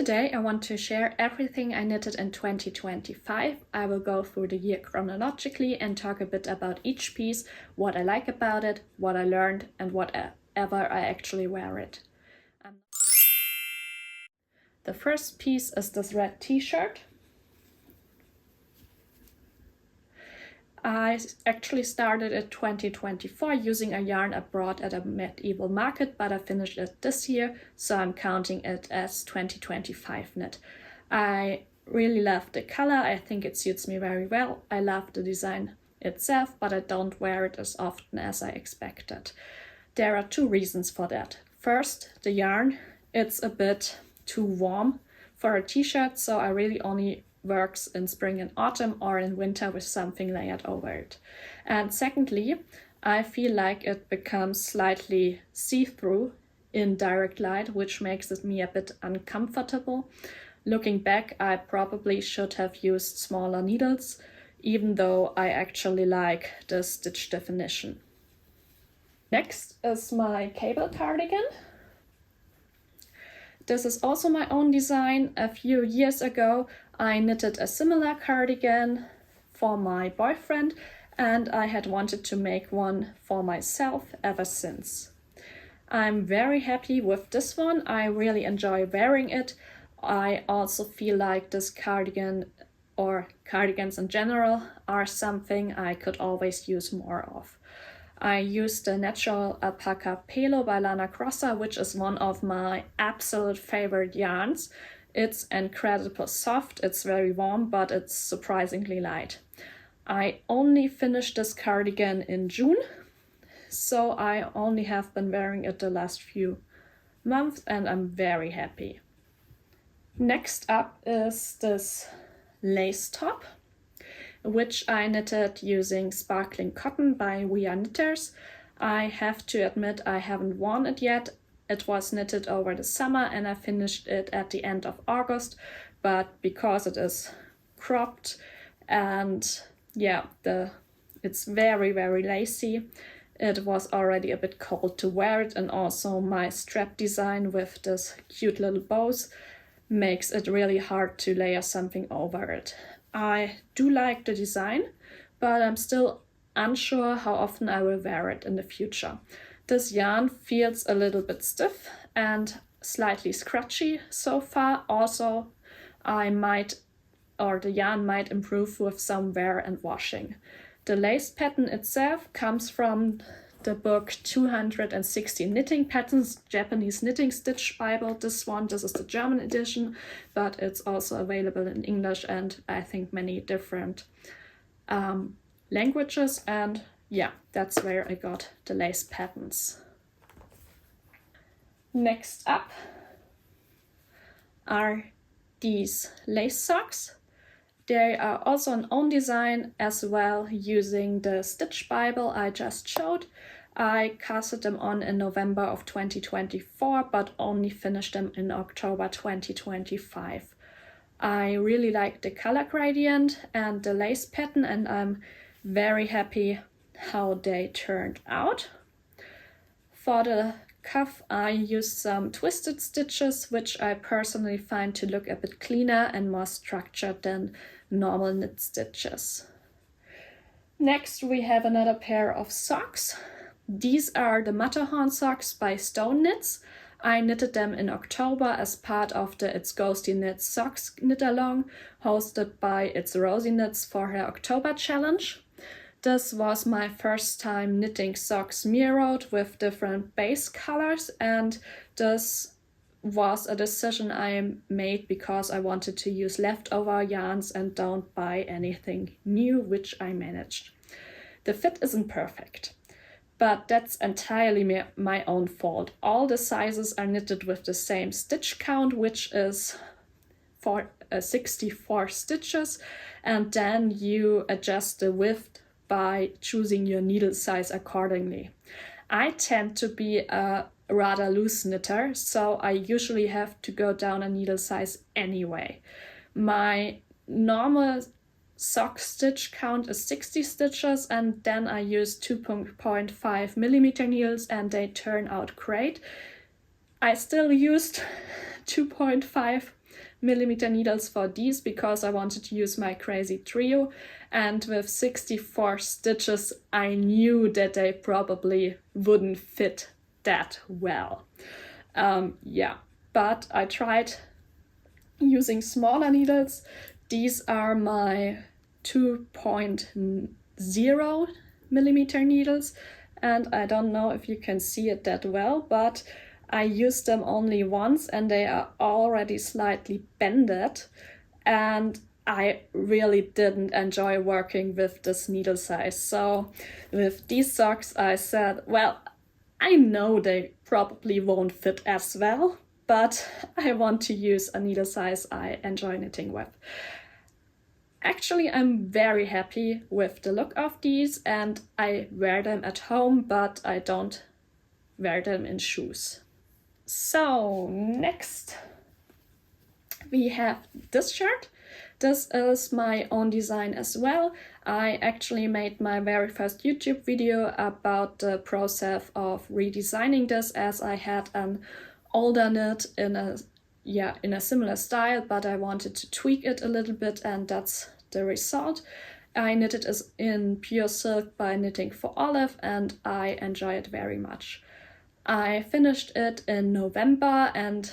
Today I want to share everything I knitted in 2025. I will go through the year chronologically and talk a bit about each piece, what I like about it, what I learned, and whatever I actually wear it. The first piece is this red t-shirt. I actually started it 2024 using a yarn I bought at a medieval market, but I finished it this year, so I'm counting it as 2025 knit. I really love the color. I think it suits me very well. I love the design itself, but I don't wear it as often as I expected. There are two reasons for that. First, the yarn. It's a bit too warm for a t-shirt, so I really only works in spring and autumn or in winter with something layered over it. And secondly, I feel like it becomes slightly see-through in direct light, which makes it me a bit uncomfortable. Looking back, I probably should have used smaller needles, even though I actually like the stitch definition. Next is my cable cardigan. This is also my own design. A few years ago, I knitted a similar cardigan for my boyfriend, and I had wanted to make one for myself ever since. I'm very happy with this one. I really enjoy wearing it. I also feel like this cardigan, or cardigans in general, are something I could always use more of. I used the natural alpaca pelo by Lana Grossa, which is one of my absolute favorite yarns. It's incredibly soft, it's very warm, but it's surprisingly light. I only finished this cardigan in June, so I only have been wearing it the last few months and I'm very happy. Next up is this lace top, which I knitted using sparkling cotton by We Are Knitters. I have to admit I haven't worn it yet. It was knitted over the summer and I finished it at the end of August, but because it is cropped and it's very, very lacy, it was already a bit cold to wear it, and also my strap design with this cute little bows makes it really hard to layer something over it. I do like the design, but I'm still unsure how often I will wear it in the future. This yarn feels a little bit stiff and slightly scratchy so far. Also, the yarn might improve with some wear and washing. The lace pattern itself comes from the book 260 Knitting Patterns, Japanese Knitting Stitch Bible. This is the German edition, but it's also available in English and I think many different languages. And yeah, that's where I got the lace patterns. Next up are these lace socks. They are also an own design as well, using the Stitch Bible I just showed. I casted them on in November of 2024, but only finished them in October 2025. I really like the color gradient and the lace pattern, and I'm very happy how they turned out. For the cuff, I used some twisted stitches, which I personally find to look a bit cleaner and more structured than normal knit stitches. Next, we have another pair of socks. These are the Matterhorn socks by Stone Knits. I knitted them in October as part of the It's Ghosty Knits Socks Knit Along, hosted by It's Rosie Knits for her October challenge. This was my first time knitting socks mirrored with different base colors, and this was a decision I made because I wanted to use leftover yarns and don't buy anything new, which I managed. The fit isn't perfect, but that's entirely my own fault. All the sizes are knitted with the same stitch count, which is 64 stitches, and then you adjust the width by choosing your needle size accordingly. I tend to be a rather loose knitter, so I usually have to go down a needle size anyway. My normal sock stitch count is 60 stitches, and then I use 2.5 millimeter needles and they turn out great. I still used 2.5 6mm needles for these because I wanted to use my crazy trio, and with 64 stitches I knew that they probably wouldn't fit that well. Yeah, but I tried using smaller needles. These are my 2.0mm needles, and I don't know if you can see it that well, but I used them only once and they are already slightly bended, and I really didn't enjoy working with this needle size. So with these socks I said, well, I know they probably won't fit as well, but I want to use a needle size I enjoy knitting with. Actually, I'm very happy with the look of these, and I wear them at home, but I don't wear them in shoes. So next we have this shirt. This is my own design as well. I actually made my very first YouTube video about the process of redesigning this, as I had an older knit in a similar style, but I wanted to tweak it a little bit, and that's the result. I knitted it in pure silk by Knitting for Olive, and I enjoy it very much. I finished it in November, and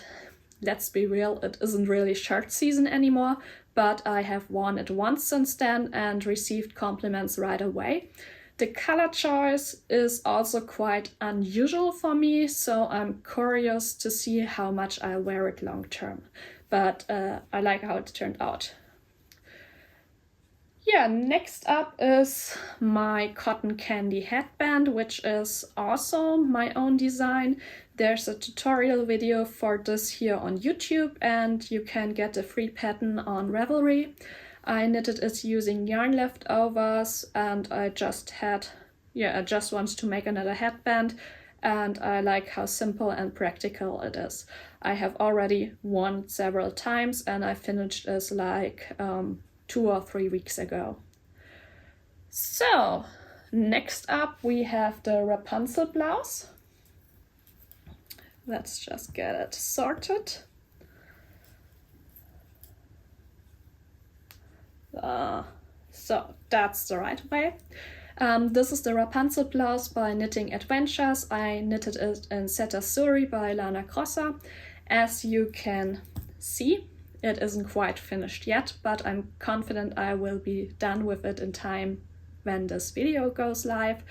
let's be real, it isn't really shirt season anymore, but I have worn it once since then and received compliments right away. The color choice is also quite unusual for me, so I'm curious to see how much I'll wear it long term. But I like how it turned out. Yeah, next up is my cotton candy headband, which is also my own design. There's a tutorial video for this here on YouTube, and you can get a free pattern on Ravelry. I knitted it using yarn leftovers, and I just wanted to make another headband, and I like how simple and practical it is. I have already worn several times, and I finished this like 2 or 3 weeks ago. So next up we have the Rapunzel blouse. Let's just get it sorted. So that's the right way. This is the Rapunzel blouse by Knitting Adventures. I knitted it in Setasuri by Lana Grossa. As you can see, it isn't quite finished yet, but I'm confident I will be done with it in time when this video goes live.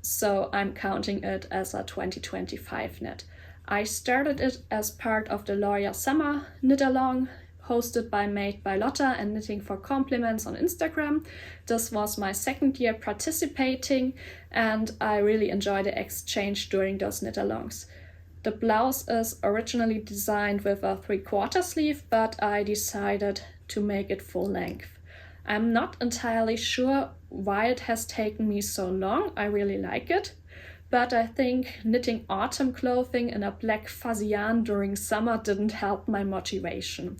So I'm counting it as a 2025 knit. I started it as part of the Lawyer Summer knit along, hosted by Made by Lotta and Knitting for Compliments on Instagram. This was my second year participating, and I really enjoyed the exchange during those knit alongs. The blouse is originally designed with a 3/4 sleeve, but I decided to make it full length. I'm not entirely sure why it has taken me so long. I really like it, but I think knitting autumn clothing in a black fuzzy yarn during summer didn't help my motivation.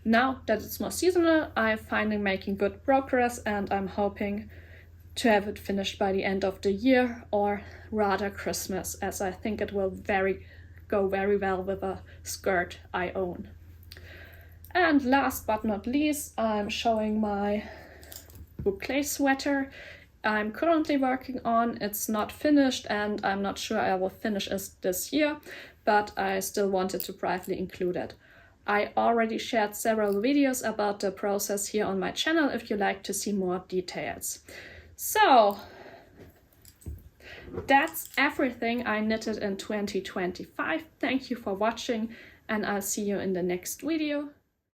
Now that it's more seasonal, I'm finally making good progress, and I'm hoping to have it finished by the end of the year, or rather Christmas, as I think it will go very well with a skirt I own. And last but not least, I'm showing my boucle sweater I'm currently working on. It's not finished, and I'm not sure I will finish it this year, but I still wanted to briefly include it. I already shared several videos about the process here on my channel if you like to see more details. So that's everything I knitted in 2025. Thank you for watching, and I'll see you in the next video.